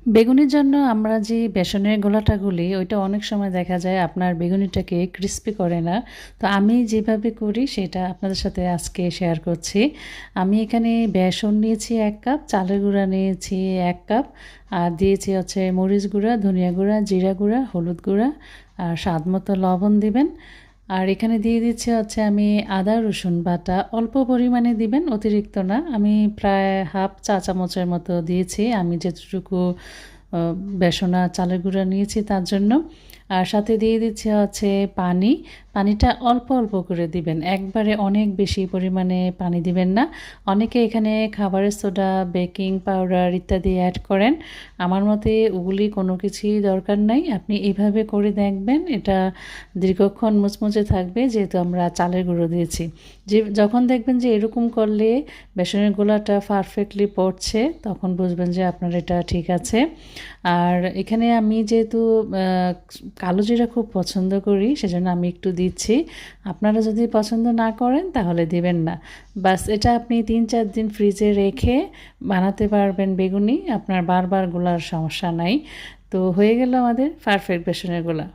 বেগুনের জন্য আমরা যে বেসনের গোলাটা গুলি ওইটা অনেক সময় দেখা যায় আপনার বেগুনিটাকে ক্রিস্পি করে না। তো আমি যেভাবে করি সেটা আপনাদের সাথে আজকে শেয়ার করছি। আমি এখানে বেসন নিয়েছি 1 কাপ, চালের গুঁড়া নিয়েছি 1 কাপ, আর দিয়েছি হচ্ছে মরিচ গুঁড়া, ধনিয়া গুঁড়া, জিরা গুঁড়া, হলুদ গুঁড়া, আর স্বাদ মতো লবণ দিবেন। আর এখানে দিয়ে দিচ্ছি হচ্ছে আমি আদা রসুন বাটা, অল্প পরিমাণে দিবেন, অতিরিক্ত না। আমি প্রায় হাফ চা চামচের মতো দিয়েছি, আমি যেটুকু বেসন আর চালের গুঁড়া নিয়েছি তার জন্য। আর সাথে দিয়ে দিচ্ছি হচ্ছে পানি। পানিটা অল্প অল্প করে দিবেন, একবারে অনেক বেশি পরিমাণে পানি দিবেন না। অনেকে এখানে খাবারের সোডা, বেকিং পাউডার ইত্যাদি অ্যাড করেন। আমার মতে ওগুলি কোনো কিছুই দরকার নাই। আপনি এভাবে করে দেখবেন, এটা দীর্ঘক্ষণ মুচমুচে থাকবে, যেহেতু আমরা চালের গুঁড়ো দিয়েছি। যখন দেখবেন যে এরকম করলে বেসনের গোলাটা পারফেক্টলি পড়ছে, তখন বুঝবেন যে আপনার এটা ঠিক আছে। আর এখানে আমি যেহেতু কালো জিরা খুব পছন্দ করি, সেজন্য আমি একটু দিচ্ছি। আপনারা যদি পছন্দ না করেন তাহলে দিবেন না। বাস এটা আপনি 3-4 দিন ফ্রিজে রেখে বানাতে পারবেন বেগুনি, আপনার বারবার গোলার সমস্যা নাই। তো হয়ে গেল আমাদের পারফেক্ট বেসনের গোলা।